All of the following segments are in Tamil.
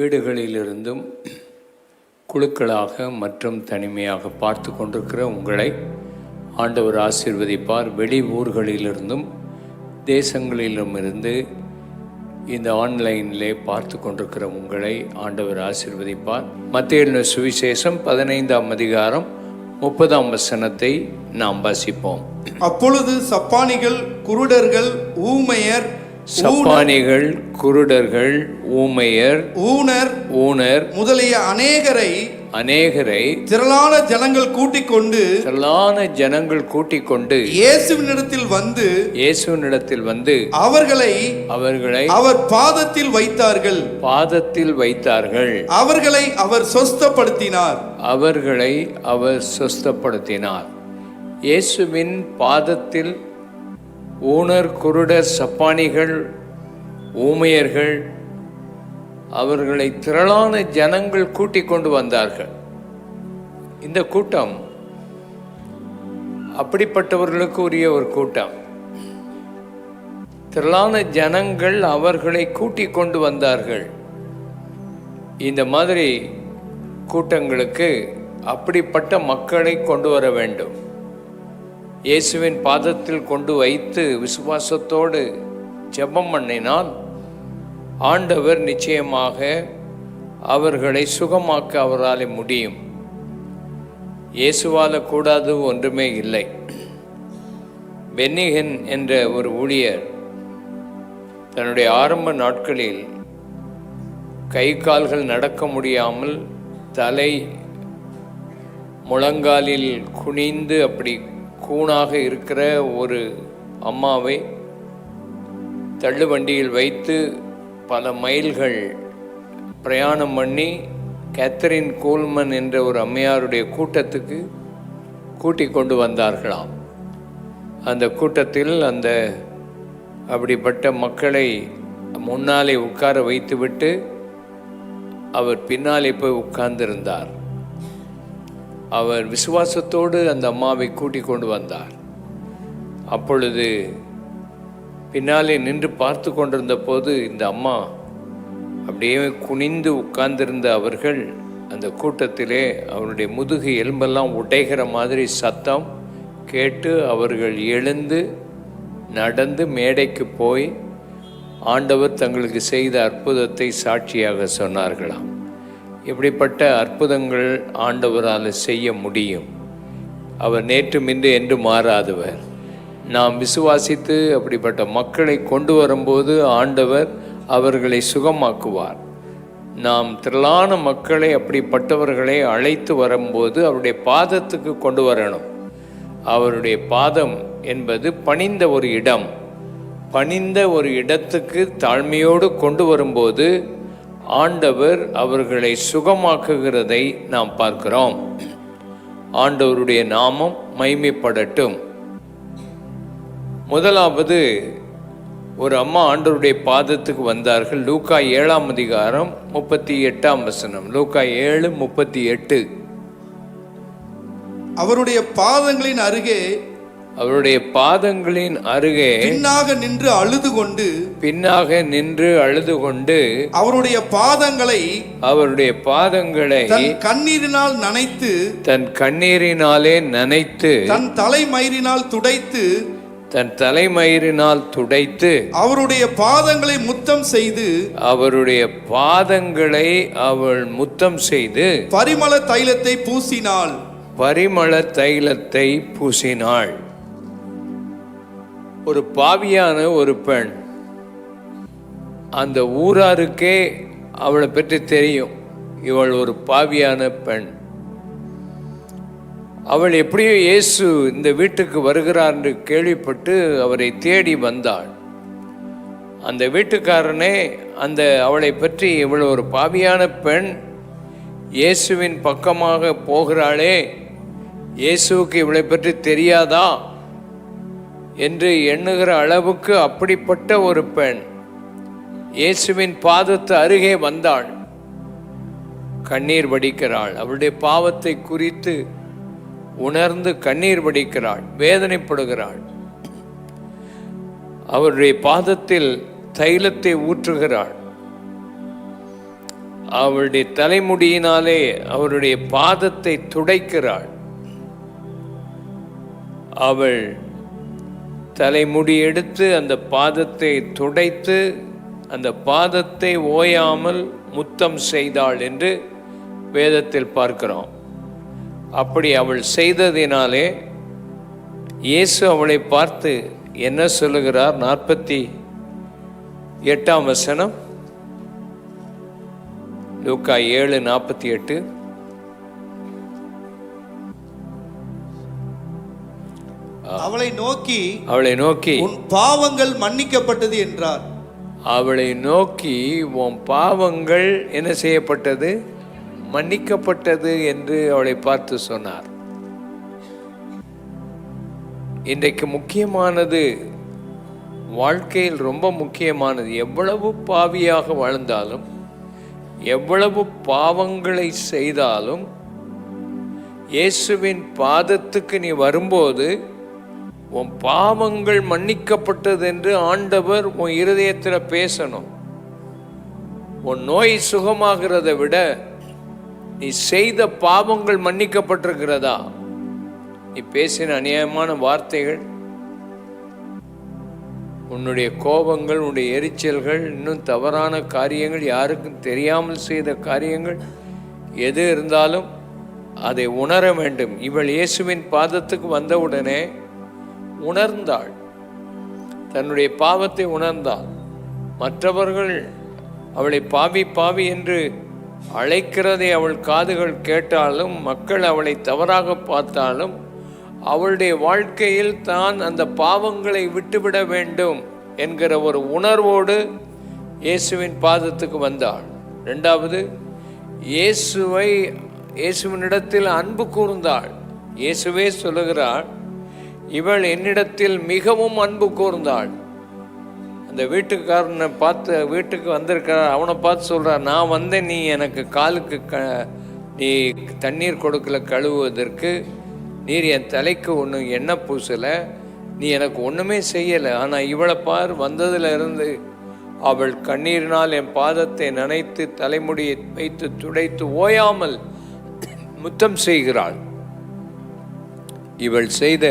வீடுகளிலிருந்தும் குழுக்களாக மற்றும் தனிமையாக பார்த்து கொண்டிருக்கிற உங்களை ஆண்டவர் ஆசீர்வதிப்பார். வெளி ஊர்களிலிருந்தும் தேசங்களிலுமிருந்து இந்த ஆன்லைனிலே பார்த்து கொண்டிருக்கிற உங்களை ஆண்டவர் ஆசீர்வதிப்பார். மத்தேயு சுவிசேஷம் 15ஆம் அதிகாரம் 30ஆம் வசனத்தை நாம் வாசிப்போம். அப்பொழுது சப்பானிகள், குருடர்கள், ஊமையர், சப்பானிகள், குருடர்கள், ஊமையர், ஊனர் முதலிய அநேகரை திரளான ஜனங்கள் கூட்டிக் கொண்டு இயேசுவினிடத்தில் வந்து அவர்களை அவர் பாதத்தில் வைத்தார்கள். அவர்களை அவர் சொஸ்தப்படுத்தினார். இயேசுவின் பாதத்தில் ஊனர், குருடர், சப்பானிகள், ஊமையர்கள் அவர்களை திரளான ஜனங்கள் கூட்டிக் கொண்டு வந்தார்கள். இந்த கூட்டம் அப்படிப்பட்டவர்களுக்கு உரிய ஒரு கூட்டம். திரளான ஜனங்கள் அவர்களை கூட்டிக் கொண்டு வந்தார்கள். இந்த மாதிரி கூட்டங்களுக்கு அப்படிப்பட்ட மக்களை கொண்டு வர வேண்டும். இயேசுவின் பாதத்தில் கொண்டு வைத்து விசுவாசத்தோடு ஜெபம் பண்ணினால் ஆண்டவர் நிச்சயமாக அவர்களை சுகமாக்க அவரால் முடியும். இயேசுவால கூடாது ஒன்றுமே இல்லை. பென்னிஹின் என்ற ஒரு ஊழியர் தன்னுடைய ஆரம்ப நாட்களில் கை கால்கள் நடக்க முடியாமல் தலை முழங்காலில் குனிந்து அப்படி கூணாக இருக்கிற ஒரு அம்மாவை தள்ளுவண்டியில் வைத்து பல மைல்கள் பிரயாணம் பண்ணி கேத்தரின் கோல்மன் என்ற ஒரு அம்மையாருடைய கூட்டத்துக்கு கூட்டிக் கொண்டு வந்தார்களாம். அந்த கூட்டத்தில் அப்படிப்பட்ட மக்களை முன்னாலே உட்கார வைத்துவிட்டு அவர் பின்னாலே போய் உட்கார்ந்திருந்தார். அவர் விசுவாசத்தோடு அந்த அம்மாவை கூட்டிக் கொண்டு வந்தார். அப்பொழுது பின்னாலே நின்று பார்த்து கொண்டிருந்த போது இந்த அம்மா அப்படியே குனிந்து உட்கார்ந்திருந்த அவர்கள் அந்த கூட்டத்திலே அவருடைய முதுகு எலும்பெல்லாம் உடைகிற மாதிரி சத்தம் கேட்டு அவர்கள் எழுந்து நடந்து மேடைக்கு போய் ஆண்டவர் தங்களுக்கு செய்த அற்புதத்தை சாட்சியாக சொன்னார்களாம். இப்படிப்பட்ட அற்புதங்கள் ஆண்டவரால் செய்ய முடியும். அவர் நேற்றும் இன்று என்று மாறாதவர். நாம் விசுவாசித்து அப்படிப்பட்ட மக்களை கொண்டு வரும்போது ஆண்டவர் அவர்களை சுகமாக்குவார். நாம் திரளான மக்களை அப்படிப்பட்டவர்களை அழைத்து வரும்போது அவருடைய பாதத்துக்கு கொண்டு வரணும். அவருடைய பாதம் என்பது பணிந்த ஒரு இடம். பணிந்த ஒரு இடத்துக்கு தாழ்மையோடு கொண்டு வரும்போது ஆண்டவர் அவர்களை சுகமாக்குகிறதை நாம் பார்க்கிறோம். ஆண்டவருடைய நாமம் மகிமைப்படட்டும். முதலாவது ஒரு அம்மா ஆண்டவருடைய பாதத்துக்கு வந்தார்கள். லூக்கா 7ஆம் அதிகாரம் 38ஆம் வசனம். லூக்கா 7:38. அவருடைய பாதங்களின் அருகே பின்னாக நின்று அழுது கொண்டு அவருடைய பாதங்களை தன் கண்ணீரினாலே நனைத்து தன் தலைமயிரினால் துடைத்து அவருடைய பாதங்களை அவள் முத்தம் செய்து பரிமள தைலத்தை பூசினாள். ஒரு பாவியான ஒரு பெண், அந்த ஊராருக்கே அவளை பற்றி தெரியும். இவள் ஒரு பாவியான பெண். அவள் எப்படியோ இயேசு இந்த வீட்டுக்கு வருகிறார் என்று கேள்விப்பட்டு அவரை தேடி வந்தாள். அந்த வீட்டுக்காரனே அவளை பற்றி இவள் ஒரு பாவியான பெண், இயேசுவின் பக்கமாக போகிறாளே, இயேசுவுக்கு இவளை பற்றி தெரியாதா என்று எண்ணுகிற அளவுக்கு அப்படிப்பட்ட ஒரு பெண் இயேசுவின் பாதத்து அருகே வந்தாள். கண்ணீர் வடிக்கிறாள். அவளுடைய பாவத்தை குறித்து உணர்ந்து கண்ணீர் வடிக்கிறாள், வேதனைப்படுகிறாள். அவருடைய பாதத்தில் தைலத்தை ஊற்றுகிறாள். அவளுடைய தலைமுடியினாலே அவருடைய பாதத்தை துடைக்கிறாள். அவள் தலைமுடி எடுத்து அந்த பாதத்தை துடைத்து அந்த பாதத்தை ஓயாமல் முத்தம் செய்தாள் என்று வேதத்தில் பார்க்கிறோம். அப்படி அவள் செய்ததினாலே இயேசு அவளை பார்த்து என்ன சொல்லுகிறார்? 48ஆம் வசனம், லூக்கா 7:48. அவளை நோக்கி உன் பாவங்கள் மன்னிக்கப்பட்டது என்றார். அவளை நோக்கி உன் பாவங்கள் என்ன செய்யப்பட்டது? மன்னிக்கப்பட்டது என்று அவளை பார்த்து சொன்னார். இன்றைக்கு முக்கியமானது, வாழ்க்கையில் ரொம்ப முக்கியமானது, எவ்வளவு பாவியாக வாழ்ந்தாலும் எவ்வளவு பாவங்களை செய்தாலும் இயேசுவின் பாதத்துக்கு நீ வரும்போது உன் பாவங்கள் மன்னிக்கப்பட்டது என்று ஆண்டவர் உன் இருதயத்தில் பேசணும். உன் நோய் சுகமாகிறதை விட நீ செய்த பாவங்கள் மன்னிக்கப்பட்டிருக்கிறதா? நீ பேசின அநியாயமான வார்த்தைகள், உன்னுடைய கோபங்கள், உன்னுடைய எரிச்சல்கள், இன்னும் தவறான காரியங்கள், யாருக்கும் தெரியாமல் செய்த காரியங்கள் எது இருந்தாலும் அதை உணர வேண்டும். இவள் இயேசுவின் பாதத்துக்கு வந்தவுடனே உணர்ந்தாள், தன்னுடைய பாவத்தை உணர்ந்தாள். மற்றவர்கள் அவளை பாவி பாவி என்று அழைக்கிறதை அவள் காதுகள் கேட்டாலும், மக்கள் அவளை தவறாக பார்த்தாலும், அவளுடைய வாழ்க்கையில் தான் அந்த பாவங்களை விட்டுவிட வேண்டும் என்கிற ஒரு உணர்வோடு இயேசுவின் பாதத்துக்கு வந்தாள். இரண்டாவது, இயேசுவினிடத்தில் அன்பு கூர்ந்தாள். இயேசுவே சொல்லுகிறாள், இவள் என்னிடத்தில் மிகவும் அன்பு கூர்ந்தாள். அந்த வீட்டுக்காரனை பார்த்து, வீட்டுக்கு வந்திருக்கிறார், அவனை பார்த்து சொல்கிறார், நான் வந்தேன், நீ எனக்கு காலுக்கு நீ தண்ணீர் கொடுக்கல கழுவுவதற்கு, நீர் என் தலைக்கு ஒன்றும் எண்ணெய் பூசலை, நீ எனக்கு ஒன்றுமே செய்யலை. ஆனால் இவளை பார், வந்ததில் இருந்து அவள் கண்ணீரினால் என் பாதத்தை நனைத்து தலைமுடியை வைத்து துடைத்து ஓயாமல் முத்தம் செய்கிறாள். இவள் செய்த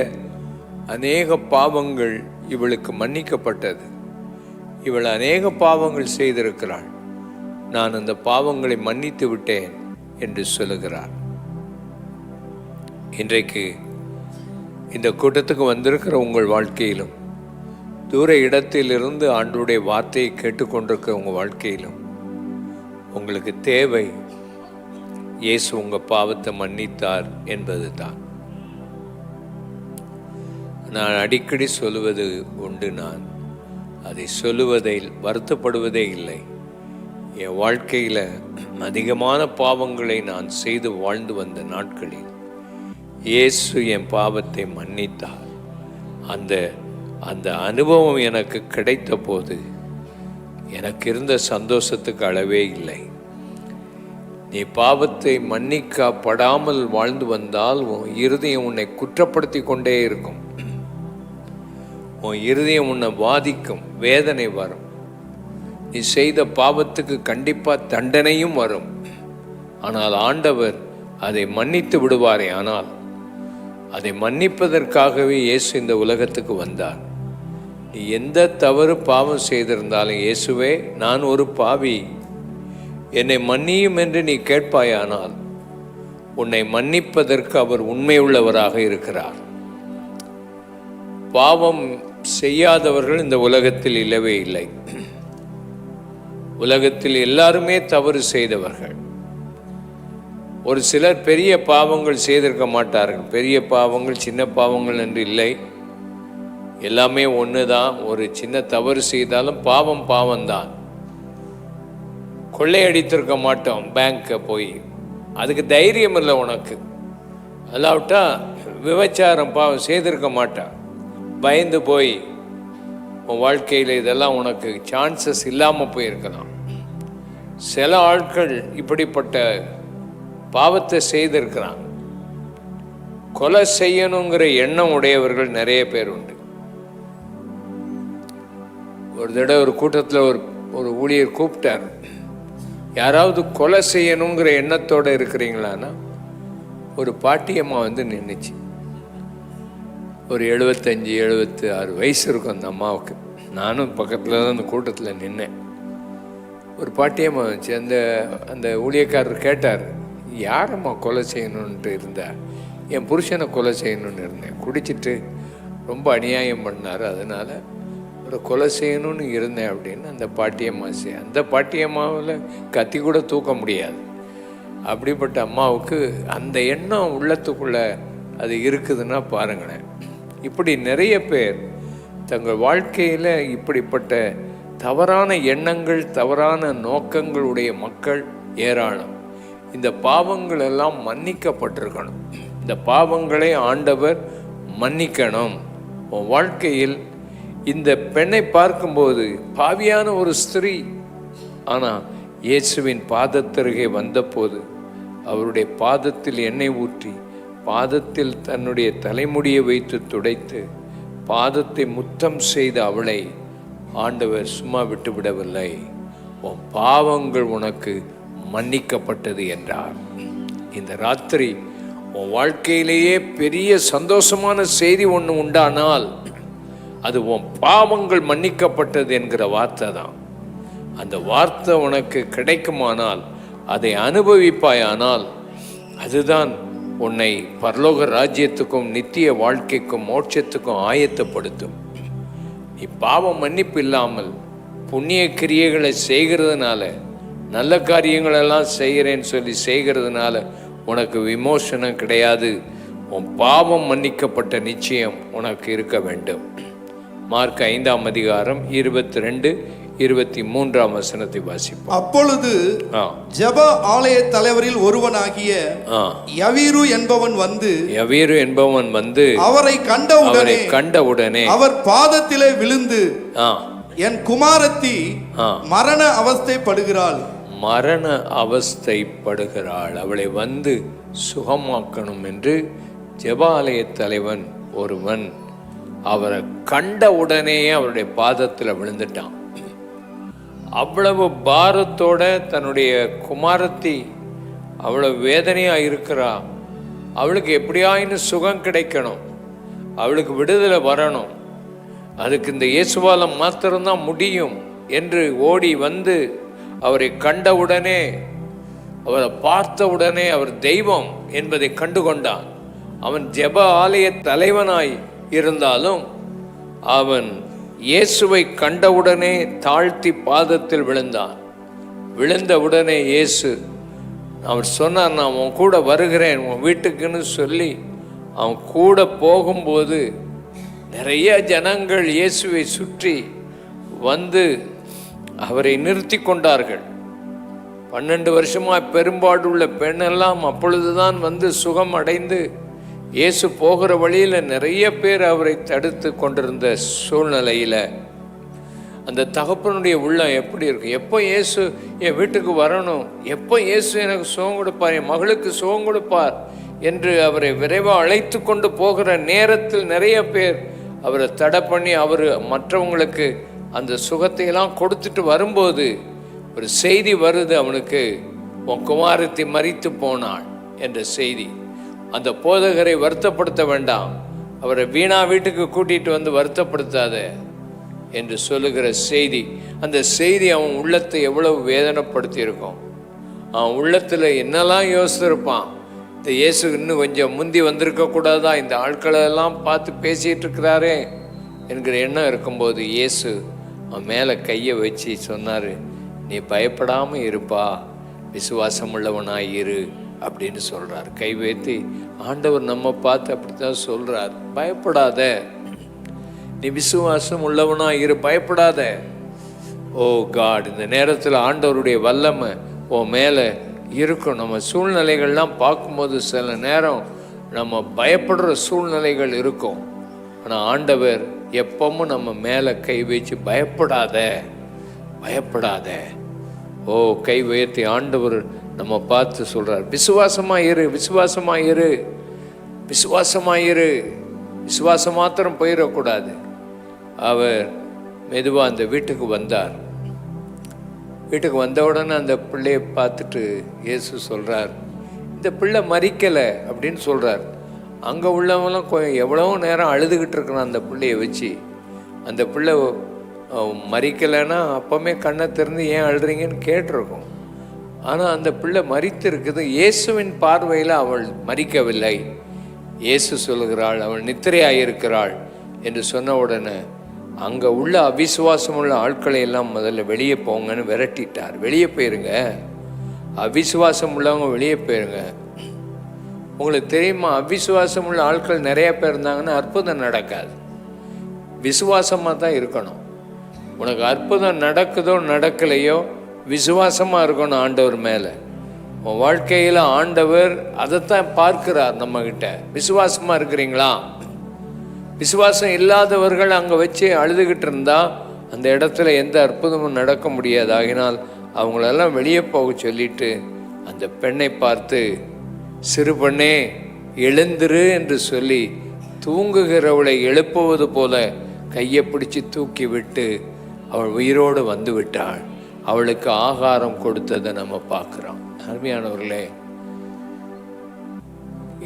அநேக பாவங்கள் இவளுக்கு மன்னிக்கப்பட்டது. இவள் அநேக பாவங்கள் செய்திருக்கிறாள், நான் அந்த பாவங்களை மன்னித்து விட்டேன் என்று சொல்லுகிறார். இன்றைக்கு இந்த கூட்டத்துக்கு வந்திருக்கிற உங்கள் வாழ்க்கையிலும், தூர இடத்திலிருந்து ஆண்டவருடைய வார்த்தையை கேட்டுக்கொண்டிருக்கிற உங்கள் வாழ்க்கையிலும் உங்களுக்கு தேவை இயேசு உங்கள் பாவத்தை மன்னித்தார் என்பது தான். நான் அடிக்கடி சொல்லுவது உண்டு, நான் அதை சொல்லுவதில் வருத்தப்படுவதே இல்லை. என் வாழ்க்கையில் அதிகமான பாவங்களை நான் செய்து வாழ்ந்து வந்த நாட்களில் இயேசு என் பாவத்தை மன்னித்தார். அந்த அனுபவம் எனக்கு கிடைத்த போது எனக்கு இருந்த சந்தோஷத்துக்கு அளவே இல்லை. நீ பாவத்தை மன்னிக்கப்படாமல் வாழ்ந்து வந்தால் உன் இருதயம் உன்னை குற்றப்படுத்தி கொண்டே இருக்கும். உன் இருதயம் உன்னை வாதிக்கும், வேதனை வரும். நீ செய்த பாவத்துக்கு கண்டிப்பாக தண்டனையும் வரும். ஆனால் ஆண்டவர் அதை மன்னித்து விடுவாரே. ஆனால் அதை மன்னிப்பதற்காகவே இயேசு இந்த உலகத்துக்கு வந்தார். நீ எந்த தவறு பாவம் செய்திருந்தாலும், இயேசுவே நான் ஒரு பாவி, என்னை மன்னியும் என்று நீ கேட்பாயானால் உன்னை மன்னிப்பதற்கு அவர் உண்மையுள்ளவராக இருக்கிறார். பாவம் செய்யாதவர்கள் இந்த உலகத்தில் இல்லவே இல்லை. உலகத்தில் எல்லாருமே தவறு செய்தவர்கள். ஒரு சிலர் பெரிய பாவங்கள் செய்திருக்க மாட்டார்கள். பெரிய பாவங்கள் சின்ன பாவங்கள் என்று இல்லை, எல்லாமே ஒன்று தான். ஒரு சின்ன தவறு செய்தாலும் பாவம் பாவம்தான். கொள்ளையடித்திருக்க மாட்டோம் பேங்க்கை போய், அதுக்கு தைரியம் இல்லை உனக்கு. அல்லாவிட்டா விபச்சாரம் பாவம் செய்திருக்க மாட்டான், பயந்து போய் உன் வாழ்க்கையில் இதெல்லாம் உனக்கு சான்சஸ் இல்லாமல் போயிருக்கலாம். சில ஆட்கள் இப்படிப்பட்ட பாவத்தை செய்திருக்கிறாங்க. கொலை செய்யணுங்கிற எண்ணம் உடையவர்கள் நிறைய பேர் உண்டு. ஒரு தடவை ஒரு கூட்டத்தில் ஒரு ஊழியர் கூப்பிட்டார், யாராவது கொலை செய்யணுங்கிற எண்ணத்தோடு இருக்கிறீங்களான்னா, ஒரு பாட்டியம்மா வந்து நின்றுச்சு. ஒரு 75-76 வயசு இருக்கும் அந்த அம்மாவுக்கு. நானும் பக்கத்தில் தான் அந்த கூட்டத்தில் நின்னேன். ஒரு பாட்டியம்மா வந்துச்சு. அந்த ஊழியக்காரர் கேட்டார், யாரம்மா கொலை செய்யணுன்ட்டு இருந்தா? என் புருஷனை கொலை செய்யணும்னு இருந்தேன், குடிச்சிட்டு ரொம்ப அநியாயம் பண்ணார், அதனால் ஒரு கொலை செய்யணும்னு இருந்தேன் அப்படின்னு அந்த பாட்டியம்மா அந்த பாட்டியம்மாவில் கத்தி கூட தூக்க முடியாது. அப்படிப்பட்ட அம்மாவுக்கு அந்த எண்ணம் உள்ளத்துக்குள்ளே அது இருக்குதுன்னா பாருங்களேன். இப்படி நிறைய பேர் தங்கள் வாழ்க்கையில் இப்படிப்பட்ட தவறான எண்ணங்கள், தவறான நோக்கங்களுடைய மக்கள் ஏராளம். இந்த பாவங்கள் எல்லாம் மன்னிக்கப்பட்டிருக்கணும். இந்த பாவங்களை ஆண்டவர் மன்னிக்கணும். உன் வாழ்க்கையில் இந்த பெண்ணை பார்க்கும்போது பாவியான ஒரு ஸ்திரீ, ஆனால் இயேசுவின் பாதத்தருகே வந்தபோது அவருடைய பாதத்தில் எண்ணெய் ஊற்றி பாதத்தில் தன்னுடைய தலைமுடியை வைத்து துடைத்து பாதத்தை முத்தம் செய்த அவளை ஆண்டவர் சும்மா விட்டுவிடவில்லை. உன் பாவங்கள் உனக்கு மன்னிக்கப்பட்டது என்றார். இந்த ராத்திரி உன் வாழ்க்கையிலேயே பெரிய சந்தோஷமான செய்தி ஒன்று உண்டானால் அது உன் பாவங்கள் மன்னிக்கப்பட்டது என்கிற வார்த்தை தான். அந்த வார்த்தை உனக்கு கிடைக்குமானால், அதை அனுபவிப்பாயானால், அதுதான் உன்னை பரலோக ராஜ்யத்துக்கும் நித்திய வாழ்க்கைக்கும் மோட்சத்துக்கும் ஆயத்தப்படுத்தும். நீ பாவம் மன்னிப்பு இல்லாமல் புண்ணிய கிரியைகளை செய்கிறதுனால, நல்ல காரியங்களெல்லாம் செய்கிறேன்னு சொல்லி செய்கிறதுனால உனக்கு விமோசனம் கிடையாது. உன் பாவம் மன்னிக்கப்பட்ட நிச்சயம் உனக்கு இருக்க வேண்டும். மார்க் 5:22-23 வாசிப்போம். அப்பொழுது ஜெப ஆலய தலைவரில் ஒருவனாகிய யவீரு என்பவன் வந்து அவரை கண்டவுடனே அவர் பாதத்திலே விழுந்து, என் குமாரத்தி மரண அவஸ்தைப்படுகிறாள், அவளை வந்து சுகமாக்கணும் என்று ஜெப ஆலய தலைவன் ஒருவன் அவரை கண்ட உடனே அவருடைய பாதத்தில் விழுந்துட்டான். அவ்வளவு பாரத்தோட தன்னுடைய குமாரத்தி அவ்வளவு வேதனையாக இருக்கிறா. அவளுக்கு எப்படியாயின்னு சுகம் கிடைக்கணும், அவளுக்கு விடுதலை வரணும், அதுக்கு இந்த இயேசுவால மாத்திரம்தான் முடியும் என்று ஓடி வந்து அவரை கண்டவுடனே, அவரை பார்த்தவுடனே அவர் தெய்வம் என்பதை கண்டு கொண்டான். அவன் ஜெப ஆலய தலைவனாய் இருந்தாலும் அவன் இயேசுவை கண்டவுடனே தாழ்த்தி பாதத்தில் விழுந்தான். விழுந்தவுடனே இயேசு அவர் சொன்னார், நான் உன் கூட வருகிறேன் உன் வீட்டுக்குன்னு சொல்லி அவன் கூட போகும்போது நிறைய ஜனங்கள் இயேசுவை சுற்றி வந்து அவரை நிறுத்தி கொண்டார்கள். 12 வருஷமாக பெரும்பாடுள்ள பெண்ணெல்லாம் அப்பொழுதுதான் வந்து சுகம் அடைந்து இயேசு போகிற வழியில் நிறைய பேர் அவரை தடுத்து கொண்டிருந்த சூழ்நிலையில் அந்த தகப்பனுடைய உள்ளம் எப்படி இருக்கும்? எப்போ இயேசு என் வீட்டுக்கு வரணும், எப்போ இயேசு எனக்கு சுகம் கொடுப்பார், என் மகளுக்கு சுகம் கொடுப்பார் என்று அவரை விரைவாக அழைத்து கொண்டு போகிற நேரத்தில் நிறைய பேர் அவரை தடை பண்ணி அவர் மற்றவங்களுக்கு அந்த சுகத்தையெல்லாம் கொடுத்துட்டு வரும்போது ஒரு செய்தி வருது அவனுக்கு, உன் குமாரத்தி மரித்து போனாள் என்ற செய்தி. அந்த போதகரை வருத்தப்படுத்த வேண்டாம், அவரை வீணா வீட்டுக்கு கூட்டிகிட்டு வந்து வருத்தப்படுத்தாத என்று சொல்லுகிற செய்தி. அந்த செய்தி அவன் உள்ளத்தை எவ்வளவு வேதனைப்படுத்தி இருக்கும். அவன் உள்ளத்தில் என்னெல்லாம் யோசித்திருப்பான், இந்த இயேசு இன்னும் கொஞ்சம் முந்தி வந்திருக்கக்கூடாதா, இந்த ஆட்களெல்லாம் பார்த்து பேசிகிட்டு இருக்கிறாரே என்கிற எண்ணம் இருக்கும்போது இயேசு அவன் மேலே கையை வச்சு சொன்னார், நீ பயப்படாமல் இருப்பா, விசுவாசம் உள்ளவனாய் இரு அப்படின்னு சொல்கிறார். கை வைத்து ஆண்டவர் நம்ம பார்த்து அப்படித்தான் சொல்கிறார், பயப்படாத, நீ விசுவாசம் உள்ளவனா இரு, பயப்படாத. ஓ காட், இந்த நேரத்தில் ஆண்டவருடைய வல்லமை உன் மேலே இருக்கும். நம்ம சூழ்நிலைகள்லாம் பார்க்கும்போது சில நேரம் நம்ம பயப்படுற சூழ்நிலைகள் இருக்கும். ஆனால் ஆண்டவர் எப்பவும் நம்ம மேலே கை வச்சு பயப்படாத பயப்படாத. ஓ கை உயர்த்தி ஆண்டவர் நம்ம பார்த்து சொல்கிறார், விசுவாசமாயிரு விசுவாசமாயிரு விசுவாசமாயிரு. விசுவாசம் மாத்திரம் போயிடக்கூடாது. அவர் மெதுவாக அந்த வீட்டுக்கு வந்தார். வீட்டுக்கு வந்த உடனே அந்த பிள்ளையை பார்த்துட்டு இயேசு சொல்கிறார், இந்த பிள்ளை மறிக்கலை அப்படின்னு சொல்கிறார். அங்கே உள்ளவங்களாம் எவ்வளோ நேரம் அழுதுகிட்டு இருக்கிறான் அந்த பிள்ளையை வச்சு. அந்த பிள்ளை மறிக்கலைன்னா அப்போவுமே கண்ணை திறந்து ஏன் அழுறீங்கன்னு கேட்டிருக்கோம். ஆனால் அந்த பிள்ளை மறித்து இருக்குது. இயேசுவின் பார்வையில் அவள் மறிக்கவில்லை. இயேசு சொல்கிறாள் அவள் நித்திரையாயிருக்கிறாள் என்று சொன்ன உடனே அங்கே உள்ள அவிசுவாசம் உள்ள ஆட்களை எல்லாம் முதல்ல வெளியே போங்கன்னு விரட்டிட்டார். வெளியே போயிருங்க, அவிசுவாசம் உள்ளவங்க வெளியே போயிருங்க. உங்களுக்கு தெரியுமா, அவிசுவாசம் உள்ள ஆட்கள் நிறைய பேர் இருந்தாங்கன்னா அற்புதம் நடக்காது. விசுவாசமாக தான் இருக்கணும். உனக்கு அற்புதம் நடக்குதோ நடக்கலையோ விசுவாசமாக இருக்கணும் ஆண்டவர் மேலே. உன் வாழ்க்கையில் ஆண்டவர் அதைத்தான் பார்க்கிறார் நம்மக்கிட்ட. விசுவாசமாக இருக்கிறீங்களா? விசுவாசம் இல்லாதவர்கள் அங்கே வச்சு அழுதுகிட்டு இருந்தால் அந்த இடத்துல எந்த அற்புதமும் நடக்க முடியாது. ஆகினால் அவங்களெல்லாம் வெளியே போக சொல்லிட்டு அந்த பெண்ணை பார்த்து, சிறு பெண்ணே எழுந்திரு என்று சொல்லி தூங்குகிறவளை எழுப்புவது போல கையை பிடிச்சி தூக்கி விட்டு அவள் உயிரோடு வந்து விட்டாள். அவளுக்கு ஆகாரம் கொடுத்ததை நம்ம பார்க்குறோம். அருமையானவர்களே,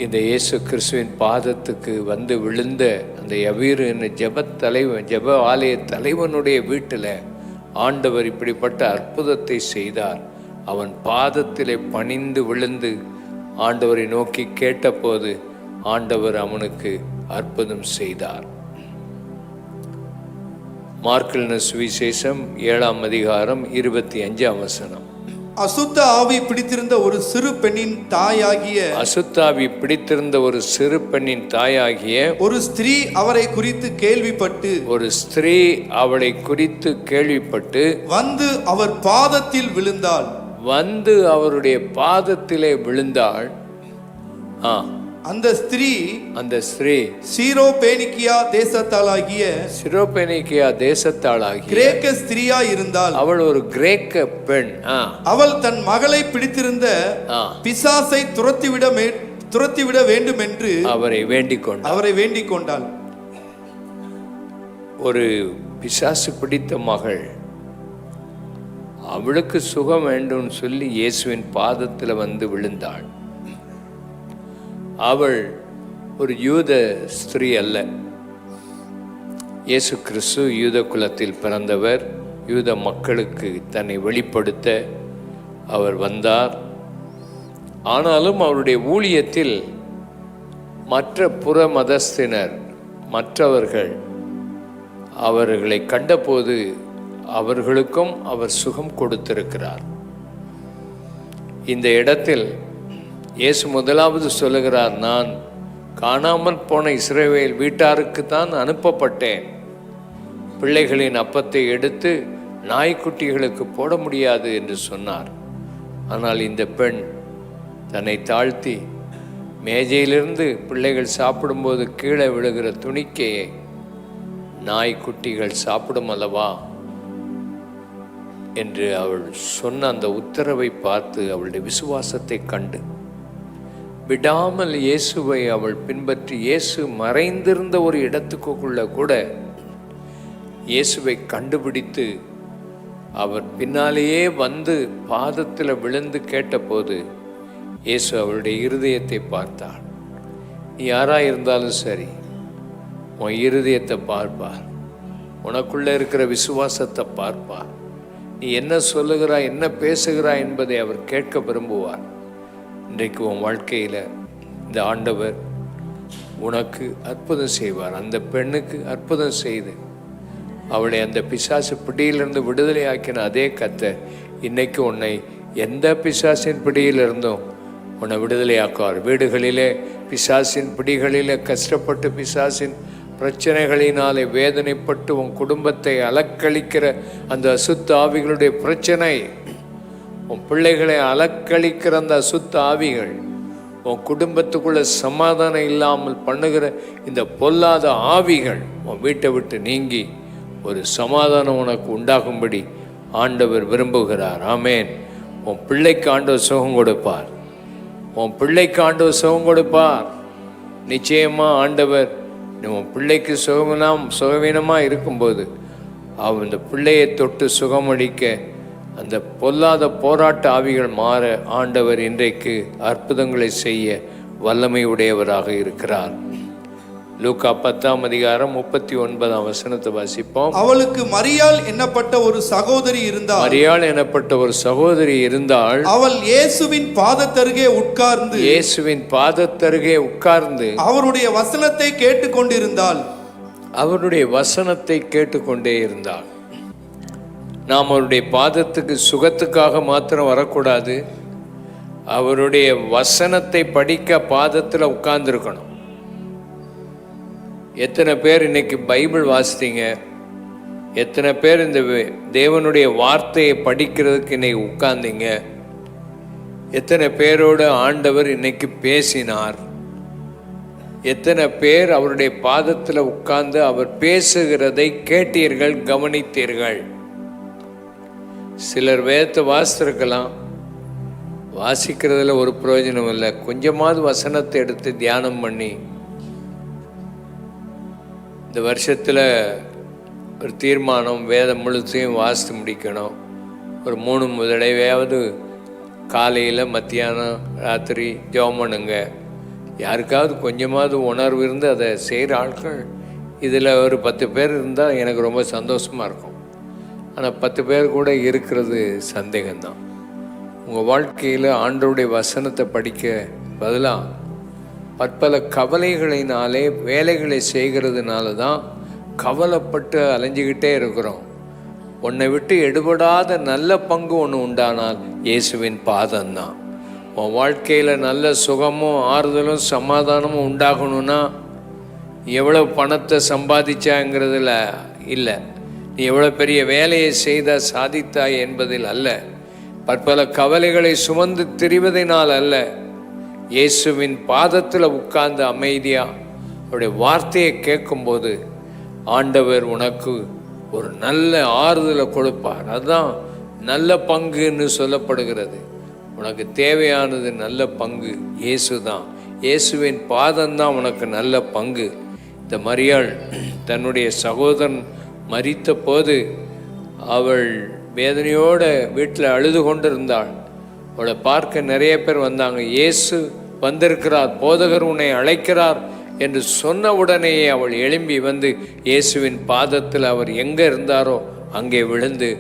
இந்த இயேசு கிறிஸ்துவின் பாதத்துக்கு வந்து விழுந்த அந்த யவீரு என்ன ஜெப ஆலய தலைவனுடைய வீட்டில் ஆண்டவர் இப்படிப்பட்ட அற்புதத்தை செய்தார். அவன் பாதத்திலே பணிந்து விழுந்து ஆண்டவரை நோக்கி கேட்டபோது ஆண்டவர் அவனுக்கு அற்புதம் செய்தார். மார்க் சுவிசேஷம் 7ஆம் அதிகாரம் 25ஆம் வசனம். அசுத்த ஆவி பிடித்திருந்த ஒரு சிறு பெண்ணின் தாயாகிய அசுத்தாவி பிடித்திருந்த ஒரு சிறு பெண்ணின் தாயாகிய ஒரு ஸ்திரீ அவரை குறித்து கேள்விப்பட்டு வந்து அவர் பாதத்தில் விழுந்தாள். வந்து அவருடைய பாதத்திலே விழுந்தாள். அந்த ஸ்திரீ சிரோபேனிக்கியா தேசத்தாளாகிய கிரேக்க ஸ்திரீயா இருந்தாள். அவள் ஒரு கிரேக்க பெண். அவள் தன் மகளை பிடித்திருந்த பிசாசை துரத்திவிட வேண்டும் என்று அவரை வேண்டிக் கொண்டாள். ஒரு பிசாசு பிடித்த மகள், அவளுக்கு சுகம் வேண்டும் சொல்லி இயேசுவின் பாதத்தில் வந்து விழுந்தாள். அவள் ஒரு யூத ஸ்திரீ அல்ல. இயேசு கிறிஸ்து யூத குலத்தில் பிறந்தவர். யூத மக்களுக்கு தன்னை வெளிப்படுத்த அவர் வந்தார். ஆனாலும் அவருடைய ஊழியத்தில் மற்ற புற மதஸ்தினர் மற்றவர்கள் அவர்களை கண்டபோது அவர்களுக்கும் அவர் சுகம் கொடுத்திருக்கிறார். இந்த இடத்தில் இயேசு முதலாவது சொல்லுகிறார், நான் காணாமல் போன இஸ்ரவேல் வீட்டாருக்கு தான் அனுப்பப்பட்டேன். பிள்ளைகளின் அப்பத்தை எடுத்து நாய்க்குட்டிகளுக்கு போட முடியாது என்று சொன்னார். ஆனால் இந்த பெண் தன்னை தாழ்த்தி மேஜையிலிருந்து பிள்ளைகள் சாப்பிடும்போது கீழே விழுகிற துணிக்கையை நாய்க்குட்டிகள் சாப்பிடும் அல்லவா என்று அவள் சொன்ன அந்த உத்தரவை பார்த்து அவளுடைய விசுவாசத்தை கண்டு விடாமல் இயேசுவை அவள் பின்பற்றி, இயேசு மறைந்திருந்த ஒரு இடத்துக்குள்ள கூட இயேசுவை கண்டுபிடித்து அவர் பின்னாலேயே வந்து பாதத்தில் விழுந்து கேட்டபோது இயேசு அவளுடைய இருதயத்தை பார்த்தார். நீ யாராக இருந்தாலும் சரி, உன் இருதயத்தை பார்ப்பார். உனக்குள்ளே இருக்கிற விசுவாசத்தை பார்ப்பார். நீ என்ன சொல்லுகிறாய், என்ன பேசுகிறாய் என்பதை அவர் கேட்க விரும்புவார். இன்றைக்கு உன் வாழ்க்கையில் இந்த ஆண்டவர் உனக்கு அற்புதம் செய்வார். அந்த பெண்ணுக்கு அற்புதம் செய்து அவளை அந்த பிசாசு பிடியிலிருந்து விடுதலை ஆக்கின அதே கர்த்தர் இன்னைக்கு உன்னை எந்த பிசாசின் பிடியிலிருந்தும் உன்னை விடுதலை ஆக்குவார். வீடுகளிலே பிசாசின் பிடிகளிலே கஷ்டப்பட்டு பிசாசின் பிரச்சனைகளினாலே வேதனைப்பட்டு உன் குடும்பத்தை அலக்களிக்கிற அந்த அசுத்த ஆவிகளுடைய பிரச்சனை, உன் பிள்ளைகளை அலக்களிக்கிற அந்த அசுத்த ஆவிகள், உன் குடும்பத்துக்குள்ள சமாதானம் இல்லாமல் பண்ணுகிற இந்த பொல்லாத ஆவிகள் உன் வீட்டை விட்டு நீங்கி ஒரு சமாதானம் உனக்கு உண்டாகும்படி ஆண்டவர் விரும்புகிறார். ஆமேன். உன் பிள்ளைக்கு ஆண்டவர் சுகம் கொடுப்பார். உன் பிள்ளைக்கு ஆண்டவர் சுகம் கொடுப்பார். நிச்சயமாக ஆண்டவர் உன் பிள்ளைக்கு சுகவீனமாக இருக்கும்போது அவன் இந்த பிள்ளையை தொட்டு சுகமளிக்க அந்த பொல்லாத போராட்ட ஆவிகள் மாற ஆண்டவர் இன்றைக்கு அற்புதங்களை செய்ய வல்லமை உடையவராக இருக்கிறார். லூக்கா 10:39 வாசிப்போம். அவளுக்கு மரியாள் என்னப்பட்ட ஒரு சகோதரி இருந்தாள். மரியாள் எனப்பட்ட ஒரு சகோதரி இருந்தாள். அவள் இயேசுவின் பாதத்தருகே உட்கார்ந்து அவருடைய வசனத்தை கேட்டுக்கொண்டிருந்தாள். அவருடைய வசனத்தை கேட்டுக்கொண்டே இருந்தாள். நாம் அவருடைய பாதத்துக்கு சுகத்துக்காக மாத்திரம் வரக்கூடாது, அவருடைய வசனத்தை படிக்க பாதத்தில் உட்கார்ந்துருக்கணும். எத்தனை பேர் இன்னைக்கு பைபிள் வாசித்தீங்க? எத்தனை பேர் இந்த தேவனுடைய வார்த்தையை படிக்கிறதுக்கு இன்னைக்கு உட்கார்ந்தீங்க? எத்தனை பேரோடு ஆண்டவர் இன்னைக்கு பேசினார்? எத்தனை பேர் அவருடைய பாதத்தில் உட்கார்ந்து அவர் பேசுகிறதை கேட்டீர்கள், கவனித்தீர்கள்? சிலர் வேதத்தை வாசித்திருக்கலாம், வாசிக்கிறதுல ஒரு பிரயோஜனம் இல்லை. கொஞ்சமாவது வசனத்தை எடுத்து தியானம் பண்ணி இந்த வருஷத்தில் ஒரு தீர்மானம், வேதம் முழுசையும் வாசித்து முடிக்கணும். ஒரு 3 தடவையாவது காலையில், மத்தியானம், ராத்திரி ஜெபம் பண்ணுங்க. யாருக்காவது கொஞ்சமாவது உணர்வு இருந்து அதை செய்கிற ஆட்கள் இதில் ஒரு 10 பேர் இருந்தால் எனக்கு ரொம்ப சந்தோஷமாக இருக்கும். ஆனால் 10 பேர் கூட இருக்கிறது சந்தேகம்தான். உங்கள் வாழ்க்கையில் ஆண்டவருடைய வசனத்தை படிக்க பதிலாக பற்பல கவலைகளினாலே, வேலைகளை செய்கிறதுனால தான் கவலைப்பட்டு அலைஞ்சிக்கிட்டே இருக்கிறோம். உன்னை விட்டு எடுபடாத நல்ல பங்கு ஒன்று உண்டானால் இயேசுவின் பாதம்தான். உன் வாழ்க்கையில் நல்ல சுகமும் ஆறுதலும் சமாதானமும் உண்டாகணும்னா எவ்வளோ பணத்தை சம்பாதிச்சாங்கிறதுல இல்லை, நீ எவ்வளோ பெரிய வேலையை செய்த சாதித்தாய் என்பதில் அல்ல, பற்பல கவலைகளை சுமந்து திரிவதனால் அல்ல, இயேசுவின் பாதத்தில் உட்கார்ந்து அமைதியாக அவருடைய வார்த்தையை கேட்கும்போது ஆண்டவர் உனக்கு ஒரு நல்ல ஆறுதலை கொடுப்பார். அதுதான் நல்ல பங்குன்னு சொல்லப்படுகிறது. உனக்கு தேவையானது நல்ல பங்கு இயேசு தான். இயேசுவின் பாதம்தான் உனக்கு நல்ல பங்கு. இந்த மரியாள் தன்னுடைய சகோதரன் மரித்த போது அவள் வேதனையோடு வீட்டில் அழுது கொண்டிருந்தாள். அவளை பார்க்க நிறைய பேர் வந்தாங்க. இயேசு வந்திருக்கிறார், போதகர் உன்னை அழைக்கிறார் என்று சொன்ன உடனேயே அவள் எழும்பி வந்து இயேசுவின் பாதத்தில் அவர் எங்கே இருந்தாரோ அங்கே விழுந்து,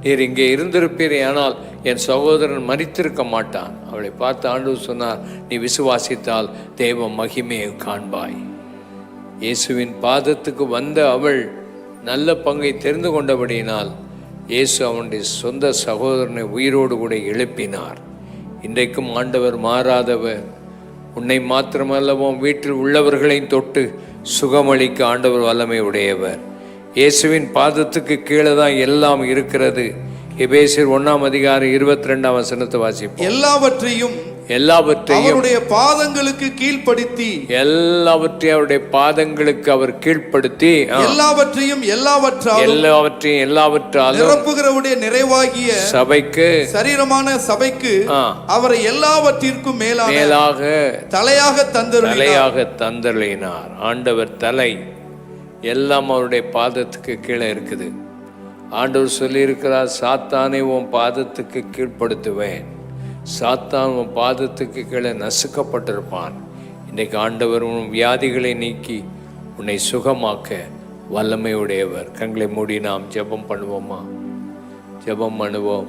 நீர் இங்கே இருந்திருப்பீரே, ஆனால் என் சகோதரன் மரித்திருக்க மாட்டான். அவளை பார்த்து ஆண்டவர் சொன்னார், நீ விசுவாசித்தால் தேவ மகிமையை காண்பாய். இயேசுவின் பாதத்துக்கு வந்த அவள் நல்ல பங்கை தெரிந்து கொண்டபடியினால் இயேசு அவனுடைய சொந்த சகோதரனை உயிரோடு கூட எழுப்பினார். இன்றைக்கும் ஆண்டவர் மாறாதவர். உன்னை மாத்திரமல்லவும் வீட்டில் உள்ளவர்களையும் தொட்டு சுகமளிக்க ஆண்டவர் வல்லமை உடையவர். இயேசுவின் பாதத்துக்கு கீழே தான் எல்லாம் இருக்கிறது. எபேசியர் 1:22 வாசிப்போம். எல்லாவற்றையும் அவருடைய பாதங்களுக்கு கீழ்ப்படுத்தி, எல்லாவற்றையும் அவருடைய பாதங்களுக்கு அவர் கீழ்ப்படுத்தி, எல்லாவற்றையும் எல்லாவற்றாலும் நிரப்புகிறவருடைய நிறைவாகிய சபைக்கு, சரீரமான சபைக்கு அவரை எல்லாவற்றிற்கும் மேலாக தலையாக தந்தருளினார். ஆண்டவர் தலை எல்லாம் அவருடைய பாதத்துக்கு கீழே இருக்குது. ஆண்டவர் சொல்லியிருக்கிறார், சாத்தானை உன் பாதத்துக்கு கீழ்ப்படுத்துவேன், சாத்தான் உன் பாதத்துக்கு கீழே நசுக்கப்பட்டிருப்பான். இன்றைக்கு ஆண்டவர் உன் வியாதிகளை நீக்கி உன்னை சுகமாக்க வல்லமையுடையவர். கண்களை மூடி நாம் ஜெபம் பண்ணுவோமா? ஜெபம் பண்ணுவோம்.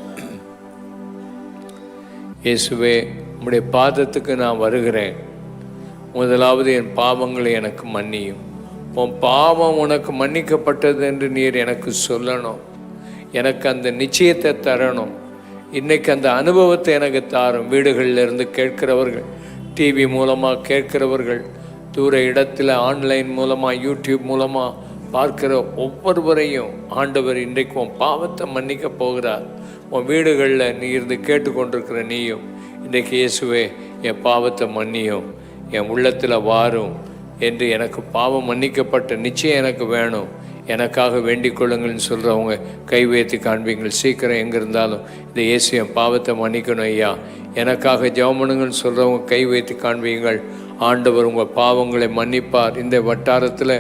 இயேசுவே, உம்முடைய பாதத்துக்கு நான் வருகிறேன். முதலாவது என் பாவங்களை எனக்கு மன்னியும். உன் பாவம் உனக்கு மன்னிக்கப்பட்டது என்று நீர் எனக்கு சொல்லணும். எனக்கு அந்த நிச்சயத்தை தரணும். இன்றைக்கு அந்த அனுபவத்தை எனக்கு தாரும். வீடுகளில் இருந்து கேட்கிறவர்கள், டிவி மூலமாக கேட்கிறவர்கள், தூர இடத்துல ஆன்லைன் மூலமாக, யூடியூப் மூலமாக பார்க்கிற ஒவ்வொருவரையும் ஆண்டவர் இன்றைக்கு உன் பாவத்தை மன்னிக்க போகிறார். உன் வீடுகளில் நீ இருந்து கேட்டுக்கொண்டிருக்கிற நீயும் இன்றைக்கு இயேசுவே என் பாவத்தை மன்னியும், என் உள்ளத்தில் வாரும் என்று, எனக்கு பாவம் மன்னிக்கப்பட்ட நிச்சயம் எனக்கு வேணும், எனக்காக வேண்டிக் கொள்ளுங்கள்னு சொல்கிறவங்க கை வைத்து காண்பீங்கள். சீக்கிரம் எங்கே இருந்தாலும் இந்த இயேசு என் பாவத்தை மன்னிக்கணும் ஐயா, எனக்காக ஜெபம் பண்ணுங்கன்னு சொல்கிறவங்க கை வைத்து காண்பீங்கள். ஆண்டவர் உங்கள் பாவங்களை மன்னிப்பார். இந்த வட்டாரத்தில்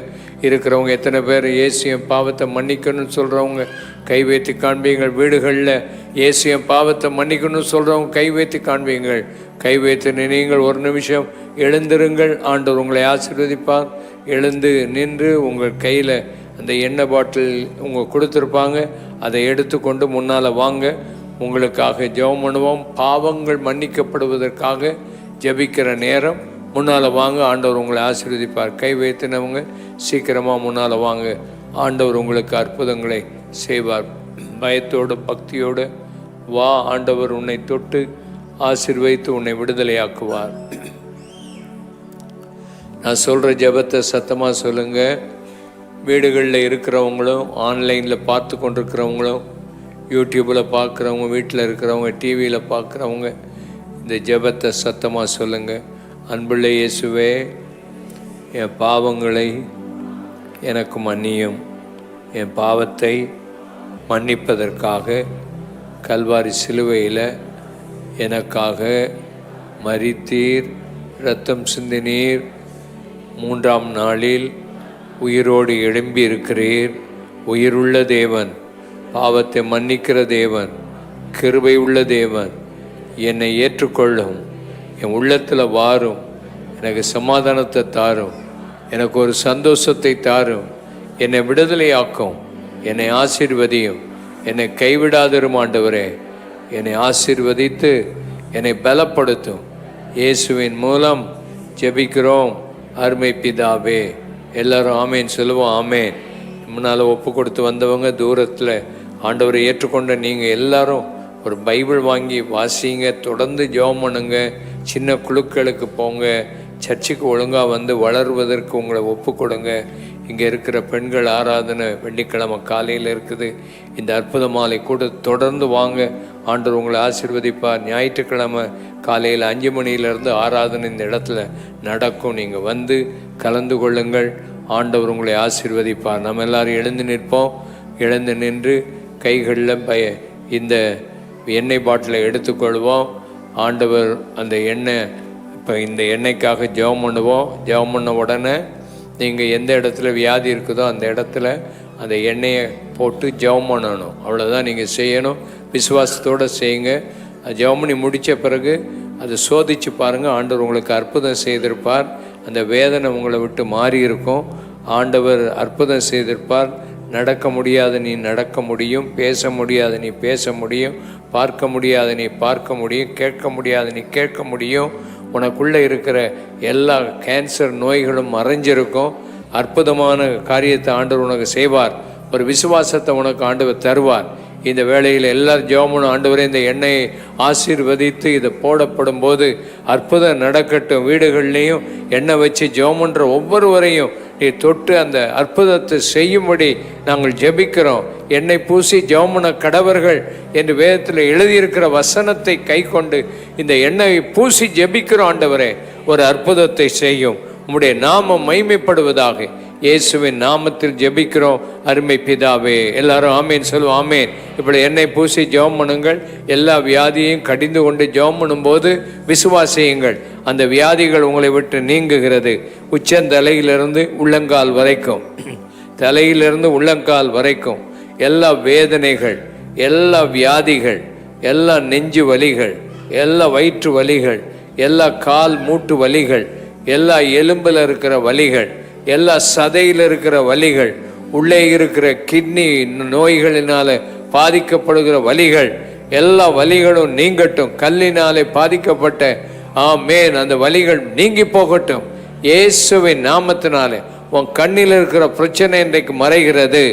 இருக்கிறவங்க எத்தனை பேர் இயேசுவின் பாவத்தை மன்னிக்கணும்னு சொல்கிறவங்க கை வைத்து காண்பீங்கள். வீடுகளில் இயேசுவின் பாவத்தை மன்னிக்கணும்னு சொல்கிறவங்க கை வைத்து காண்பீங்கள். கை வைத்து நீங்கள் ஒரு நிமிஷம் எழுந்திருங்கள். ஆண்டவர் உங்களை ஆசீர்வதிப்பார். எழுந்து நின்று உங்கள் கையில் அந்த எண்ணெய் பாட்டில் உங்கள் கொடுத்துருப்பாங்க, அதை எடுத்துக்கொண்டு முன்னால் வாங்க. உங்களுக்காக ஜெபம் பண்ணுவோம். பாவங்கள் மன்னிக்கப்படுவதற்காக ஜெபிக்கிற நேரம். முன்னால் வாங்க, ஆண்டவர் உங்களை ஆசீர்வதிப்பார். கை வைத்தினவங்க சீக்கிரமாக முன்னால் வாங்க. ஆண்டவர் உங்களுக்கு அற்புதங்களை செய்வார். பயத்தோடு பக்தியோடு வா. ஆண்டவர் உன்னை தொட்டு ஆசீர்வதித்து உன்னை விடுதலையாக்குவார். நான் சொல்கிற ஜெபத்தை சத்தமாக சொல்லுங்கள். வீடுகளில் இருக்கிறவங்களும், ஆன்லைனில் பார்த்து கொண்டிருக்கிறவங்களும், யூடியூப்பில் பார்க்குறவங்க, வீட்டில் இருக்கிறவங்க, டிவியில் பார்க்குறவங்க இந்த ஜெபத்தை சத்தமாக சொல்லுங்கள். அன்புள்ள இயேசுவே, என் பாவங்களை எனக்கு மன்னியும். என் பாவத்தை மன்னிப்பதற்காக கல்வாரி சிலுவையில் எனக்காக மரித்தீர், இரத்தம் சிந்தினீர், 3ஆம் நாளில் உயிரோடு எழும்பி இருக்கிறீர். உயிருள்ள தேவன், பாவத்தை மன்னிக்கிற தேவன், கிருபை உள்ள தேவன். என்னை ஏற்றுக்கொள்ளும், என் உள்ளத்தில் வாரும், எனக்கு சமாதானத்தை தாரும், எனக்கு ஒரு சந்தோஷத்தை தாரும், என்னை விடுதலையாக்கும், என்னை ஆசீர்வதியும், என்னை கைவிடாதிரும் ஆண்டவரே. என்னை ஆசீர்வதித்து என்னை பலப்படுத்தும். இயேசுவின் மூலம் ஜெபிக்கிறோம் அருமை பிதாவே. எல்லாரும் ஆமேன் சொல்லுவோம். ஆமேன். முன்னால் ஒப்பு கொடுத்து வந்தவங்க, தூரத்தில் ஆண்டவரை ஏற்றுக்கொண்ட நீங்கள் எல்லாரும் ஒரு பைபிள் வாங்கி வாசிங்க. தொடர்ந்து ஜெபம் பண்ணுங்க. சின்ன குழுக்களுக்கு போங்க. சர்ச்சுக்கு ஒழுங்காக வந்து வளருவதற்கு உங்களை ஒப்பு கொடுங்க. இங்கே இருக்கிற பெண்கள் ஆராதனை வெள்ளிக்கிழமை காலையில் இருக்குது. இந்த அற்புத மாலை கூட தொடர்ந்து வாங்க. ஆண்டவர் உங்களை ஆசீர்வதிப்பார். ஞாயிற்றுக்கிழமை காலையில் 5 மணியிலேருந்து ஆராதனை இந்த இடத்துல நடக்கும். நீங்கள் வந்து கலந்து கொள்ளுங்கள். ஆண்டவர் உங்களை ஆசீர்வதிப்பார். நம்ம எல்லாரும் எழுந்து நிற்போம். எழுந்து நின்று கைகளில் இந்த எண்ணெய் பாட்டிலை எடுத்துக்கொள்வோம். ஆண்டவர் அந்த எண்ணெய், இப்போ இந்த எண்ணெய்க்காக ஜெபம் பண்ணுவோம். ஜெபம் பண்ண உடனே நீங்கள் எந்த இடத்துல வியாதி இருக்குதோ அந்த இடத்துல அந்த எண்ணெயை போட்டு ஜெபம் பண்ணணும். அவ்வளோதான் நீங்கள் செய்யணும். விசுவாசத்தோடு செய்யுங்க. ஜெபம் பண்ணி முடித்த பிறகு அதை சோதித்து பாருங்கள். ஆண்டவர் உங்களுக்கு அற்புதம் செய்திருப்பார். அந்த வேதனை உங்களை விட்டு மாறி இருக்கும். ஆண்டவர் அற்புதம் செய்திருப்பார். நடக்க முடியாத நீ நடக்க முடியும், பேச முடியாத நீ பேச முடியும், பார்க்க முடியாத நீ பார்க்க முடியும், கேட்க முடியாத நீ கேட்க முடியும். உனக்குள்ளே இருக்கிற எல்லா கேன்சர் நோய்களும் மறைஞ்சிருக்கும். அற்புதமான காரியத்தை ஆண்டவர் உனக்கு செய்வார். ஒரு விசுவாசத்தை உனக்கு ஆண்டவர் தருவார். இந்த வேளையில் எல்லாரும் ஜெபமும் ஆண்டவரே இந்த எண்ணெயை ஆசீர்வதித்து இதை போடப்படும் போது அற்புதம் நடக்கட்டும். வீடுகள்லேயும் எண்ணெய் வச்சு ஜெபம்ன்ற ஒவ்வொருவரையும் நீ தொட்டு அந்த அற்புதத்தை செய்யும்படி நாங்கள் ஜெபிக்கிறோம். எண்ணெய் பூசி ஜெபமுன கடவர்கள் என்று வேதத்தில் எழுதியிருக்கிற வசனத்தை கை கொண்டு இந்த எண்ணெயை பூசி ஜெபிக்கிறோம். ஆண்டவரே ஒரு அற்புதத்தை செய்யும். உம்முடைய நாமம் மகிமைப்படுவதாக. இயேசுவின் நாமத்தில் ஜெபிக்கிறோம் அருமை பிதாவே. எல்லாரும் ஆமேன் சொல்லுவோம். ஆமேன். இப்படி எண்ணெய் பூசி ஜெபம் பண்ணுங்கள். எல்லா வியாதியையும் கடிந்து கொண்டு ஜெபம் பண்ணும்போது விசுவாசியுங்கள். அந்த வியாதிகள் உங்களை விட்டு நீங்குகிறது. உச்சந்தலையிலிருந்து உள்ளங்கால் வரைக்கும், தலையிலிருந்து உள்ளங்கால் வரைக்கும் எல்லா வேதனைகள், எல்லா வியாதிகள், எல்லா நெஞ்சு வலிகள், எல்லா வயிற்று வலிகள், எல்லா கால் மூட்டு வலிகள், எல்லா எலும்பில் இருக்கிற வலிகள், எல்லா சதையில் இருக்கிற வலிகள், உள்ளே இருக்கிற கிட்னி நோய்களினால பாதிக்கப்படுகிற வலிகள், எல்லா வலிகளும் நீங்கட்டும். கல்லினாலே பாதிக்கப்பட்ட ஆமேன் அந்த வலிகள் நீங்கி போகட்டும் இயேசுவின் நாமத்தினாலே. உன் கண்ணில் இருக்கிற பிரச்சனை இன்றைக்கு மறைகிறது.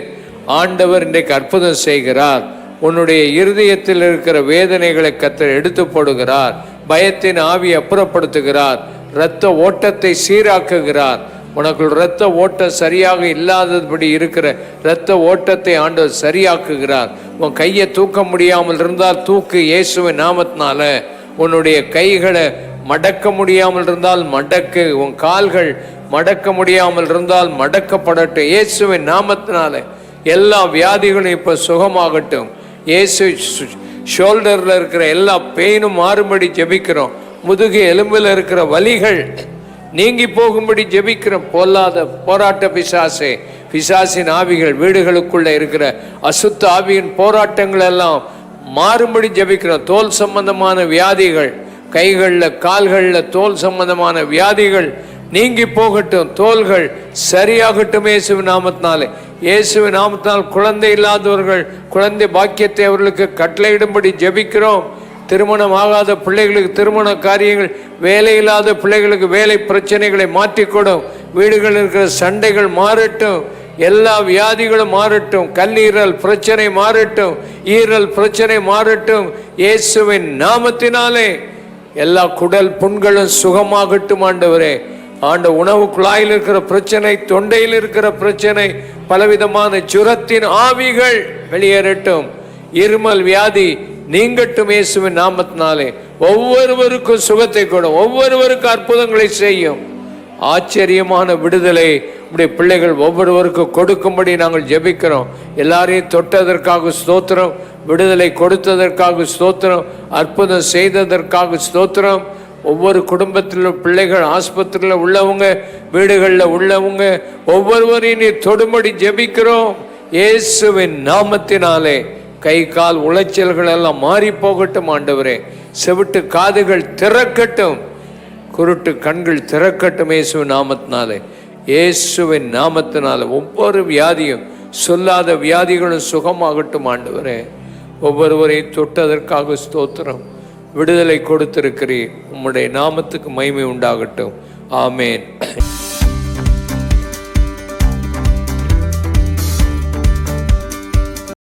ஆண்டவர் இன்றைக்கு அற்புதம் செய்கிறார். உன்னுடைய இருதயத்தில் இருக்கிற வேதனைகளை கர்த்தர் எடுத்து போடுகிறார். பயத்தின் ஆவியை அப்புறப்படுத்துகிறார். இரத்த ஓட்டத்தை சீராக்குகிறார். உனக்குள் இரத்த ஓட்டம் சரியாக இல்லாதபடி இருக்கிற இரத்த ஓட்டத்தை ஆண்டவர் சரியாக்குகிறார். உன் கையை தூக்க முடியாமல் இருந்தால் தூக்கு இயேசுவின் நாமத்தினால. உன்னுடைய கைகளை மடக்க முடியாமல் இருந்தால் மடக்கு. உன் கால்கள் மடக்க முடியாமல் இருந்தால் மடக்கப்படட்டும் இயேசுவின் நாமத்தினால. எல்லா வியாதிகளும் இப்போ சுகமாகட்டும். இயேசு ஷோல்டரில் இருக்கிற எல்லா பெயினும் மாறுபடி ஜெபிக்கிறோம். முதுகு எலும்பில் இருக்கிற வலிகள் நீங்கி போகும்படி ஜெபிக்கிறோம். பொல்லாத போராட்ட பிசாசே, பிசாசின் ஆவிகள், வீடுகளுக்குள்ள இருக்கிற அசுத்த ஆவியின் போராட்டங்கள் எல்லாம் மாறும்படி ஜெபிக்கிறோம். தோல் சம்பந்தமான வியாதிகள், கைகளில் கால்களில் தோல் சம்பந்தமான வியாதிகள் நீங்கி போகட்டும். தோள்கள் சரியாகட்டும் இயேசுவின் நாமத்தினாலே. இயேசுவின் நாமத்தினால் குழந்தை இல்லாதவர்கள் குழந்தை பாக்கியத்தை அவர்களுக்கு கட்டளையிடும்படி ஜெபிக்கிறோம். திருமணம் ஆகாத பிள்ளைகளுக்கு திருமண காரியங்கள், வேலை இல்லாத பிள்ளைகளுக்கு வேலை பிரச்சனைகளை மாற்றிக்கொடும். வீடுகளில் இருக்கிற சண்டைகள் மாறட்டும், எல்லா வியாதிகளும் மாறட்டும். கல்லீரல் பிரச்சனை மாறட்டும், ஈரல் பிரச்சனை மாறட்டும் இயேசுவின் நாமத்தினாலே. எல்லா குடல் புண்களும் சுகமாகட்டும் ஆண்டவரே. உணவு குழாயில் இருக்கிற பிரச்சனை, தொண்டையில் இருக்கிற பிரச்சனை, பலவிதமான ஜுரத்தின் ஆவிகள் வெளியேறட்டும். இருமல் வியாதி நீங்கட்டும் இயேசுவின் நாமத்தினாலே. ஒவ்வொருவருக்கும் சுகத்தை கொடும், ஒவ்வொருவருக்கும் அற்புதங்களை செய்யும். ஆச்சரியமான விடுதலை உடைய பிள்ளைகள் ஒவ்வொருவருக்கும் கொடுக்கும்படி நாங்கள் ஜெபிக்கிறோம். எல்லாரையும் தொட்டதற்காக ஸ்தோத்திரம், விடுதலை கொடுத்ததற்காக ஸ்தோத்திரம், அற்புதம் செய்ததற்காக ஸ்தோத்திரம். ஒவ்வொரு குடும்பத்திலும் பிள்ளைகள், ஆஸ்பத்திரியில் உள்ளவங்க, வீடுகளில் உள்ளவங்க ஒவ்வொருவரையும் நீ தொடும்படி ஜெபிக்கிறோம் இயேசுவின் நாமத்தினாலே. கை கால் உளைச்சல்கள் எல்லாம் மாறி போகட்டும் ஆண்டவரே. செவிட்டு காதுகள் திறக்கட்டும், குருட்டு கண்கள் திறக்கட்டும் இயேசுவின் நாமத்தினாலே. இயேசுவின் நாமத்தினால ஒவ்வொரு வியாதியும், சொல்லாத வியாதிகளும் சுகமாகட்டும் ஆண்டவரே. ஒவ்வொருவரையும் தொட்டதற்காக ஸ்தோத்திரம். விடுதலை கொடுத்திருக்கிறீர், உம்முடைய நாமத்துக்கு மகிமை உண்டாகட்டும். ஆமேன்.